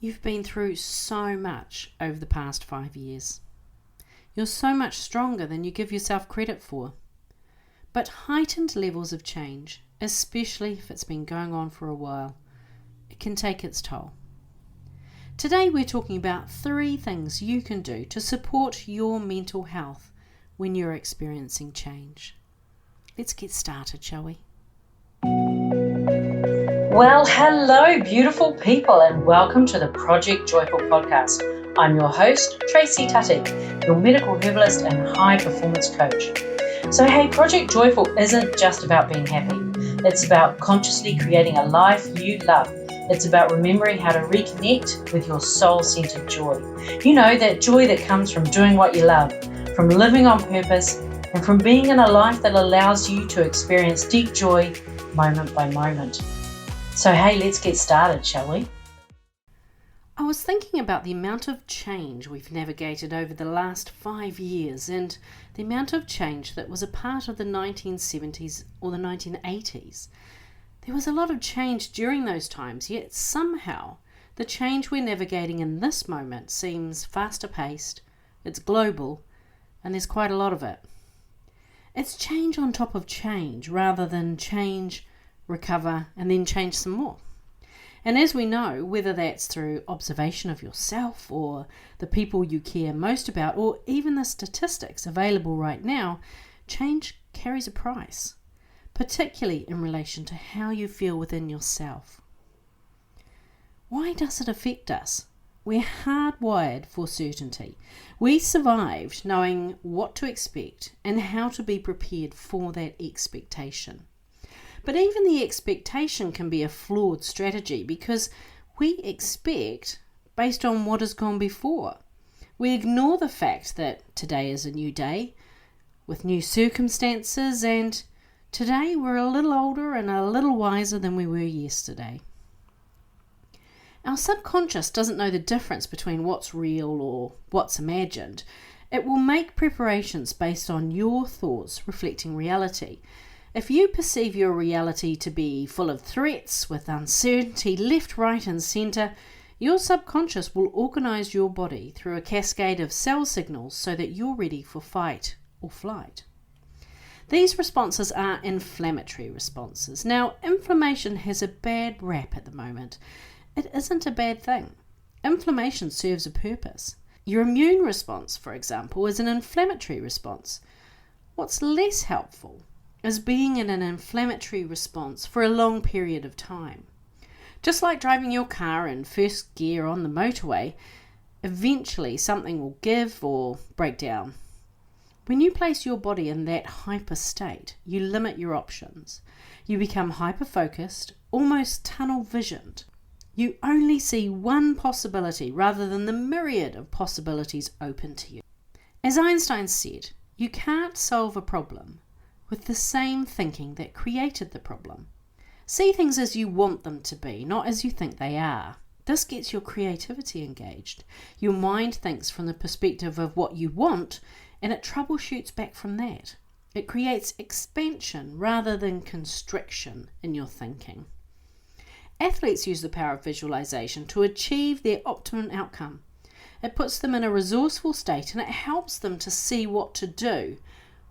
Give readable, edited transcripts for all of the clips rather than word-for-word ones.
You've been through so much over the past 5 years. You're so much stronger than you give yourself credit for. But heightened levels of change, especially if it's been going on for a while, it can take its toll. Today we're talking about 3 things you can do to support your mental health when you're experiencing change. Let's get started, shall we? Well, hello, beautiful people, and welcome to the Project Joyful podcast. I'm your host, Tracy Tutty, your medical herbalist and high performance coach. So, hey, Project Joyful isn't just about being happy. It's about consciously creating a life you love. It's about remembering how to reconnect with your soul-centered joy. You know, that joy that comes from doing what you love, from living on purpose, and from being in a life that allows you to experience deep joy moment by moment. So hey, let's get started, shall we? I was thinking about the amount of change we've navigated over the last 5 years and the amount of change that was a part of the 1970s or the 1980s. There was a lot of change during those times, yet somehow the change we're navigating in this moment seems faster paced, it's global, and there's quite a lot of it. It's change on top of change rather than change, recover, and then change some more. And as we know, whether that's through observation of yourself or the people you care most about, or even the statistics available right now, change carries a price, particularly in relation to how you feel within yourself. Why does it affect us? We're hardwired for certainty. We survived knowing what to expect and how to be prepared for that expectation. But even the expectation can be a flawed strategy because we expect based on what has gone before. We ignore the fact that today is a new day with new circumstances, and today we're a little older and a little wiser than we were yesterday. Our subconscious doesn't know the difference between what's real or what's imagined. It will make preparations based on your thoughts reflecting reality. If you perceive your reality to be full of threats with uncertainty left, right and centre, your subconscious will organise your body through a cascade of cell signals so that you're ready for fight or flight. These responses are inflammatory responses. Now, inflammation has a bad rap at the moment. It isn't a bad thing. Inflammation serves a purpose. Your immune response, for example, is an inflammatory response. What's less helpful is being in an inflammatory response for a long period of time. Just like driving your car in first gear on the motorway, eventually something will give or break down. When you place your body in that hyper state, you limit your options. You become hyper-focused, almost tunnel-visioned. You only see one possibility rather than the myriad of possibilities open to you. As Einstein said, you can't solve a problem with the same thinking that created the problem. See things as you want them to be, not as you think they are. This gets your creativity engaged. Your mind thinks from the perspective of what you want, and it troubleshoots back from that. It creates expansion rather than constriction in your thinking. Athletes use the power of visualization to achieve their optimum outcome. It puts them in a resourceful state and it helps them to see what to do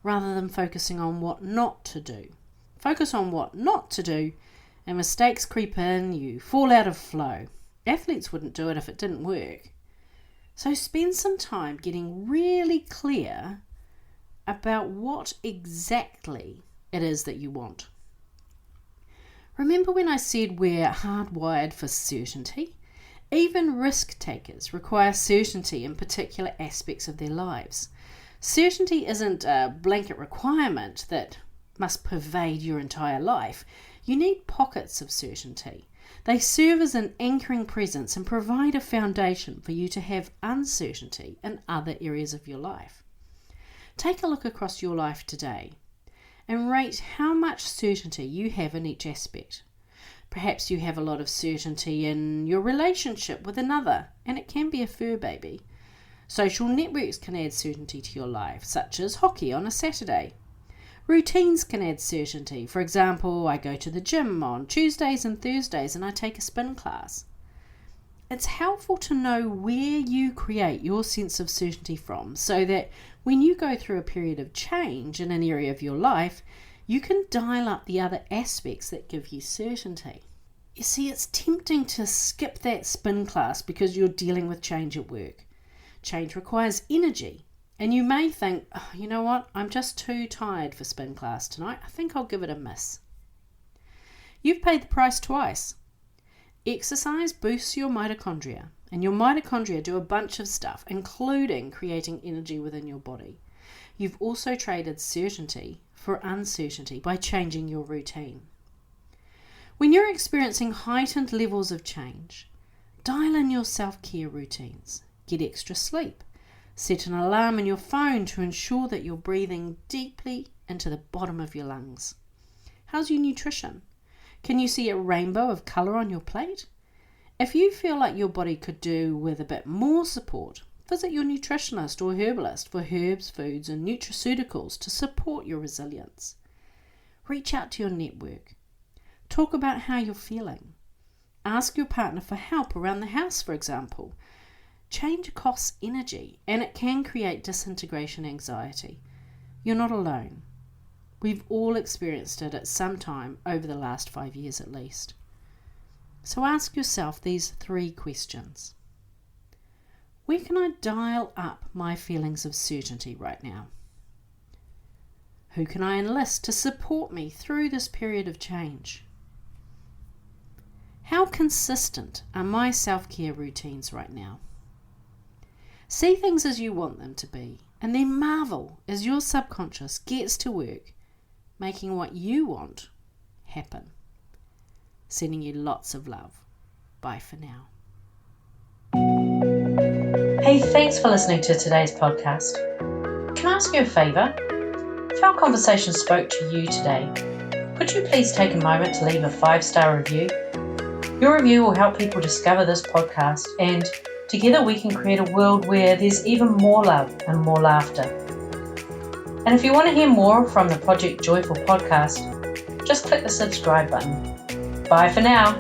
rather than focusing on what not to do. Focus on what not to do and mistakes creep in, you fall out of flow. Athletes wouldn't do it if it didn't work. So spend some time getting really clear about what exactly it is that you want. Remember when I said we're hardwired for certainty? Even risk takers require certainty in particular aspects of their lives. Certainty isn't a blanket requirement that must pervade your entire life. You need pockets of certainty. They serve as an anchoring presence and provide a foundation for you to have uncertainty in other areas of your life. Take a look across your life today and rate how much certainty you have in each aspect. Perhaps you have a lot of certainty in your relationship with another, and it can be a fur baby. Social networks can add certainty to your life, such as hockey on a Saturday. Routines can add certainty. For example, I go to the gym on Tuesdays and Thursdays and I take a spin class. it's helpful to know where you create your sense of certainty from, so that when you go through a period of change in an area of your life, you can dial up the other aspects that give you certainty. You see, it's tempting to skip that spin class because you're dealing with change at work. Change requires energy, and you may think, oh, you know what, I'm just too tired for spin class tonight. I think I'll give it a miss. You've paid the price twice. Exercise boosts your mitochondria, and your mitochondria do a bunch of stuff, including creating energy within your body. You've also traded certainty for uncertainty by changing your routine. When you're experiencing heightened levels of change, dial in your self-care routines. Get extra sleep. Set an alarm in your phone to ensure that you're breathing deeply into the bottom of your lungs. How's your nutrition? Can you see a rainbow of colour on your plate? If you feel like your body could do with a bit more support, visit your nutritionist or herbalist for herbs, foods and nutraceuticals to support your resilience. Reach out to your network. Talk about how you're feeling. Ask your partner for help around the house, for example. Change costs energy, and it can create disintegration anxiety. You're not alone. We've all experienced it at some time over the last 5 years at least. So ask yourself these 3 questions. Where can I dial up my feelings of certainty right now? Who can I enlist to support me through this period of change? How consistent are my self-care routines right now? See things as you want them to be, and then marvel as your subconscious gets to work making what you want happen. Sending you lots of love. Bye for now. Hey, thanks for listening to today's podcast. Can I ask you a favour? If our conversation spoke to you today, could you please take a moment to leave a 5-star review? Your review will help people discover this podcast, and together we can create a world where there's even more love and more laughter. And if you want to hear more from the Project Joyful podcast, just click the subscribe button. Bye for now.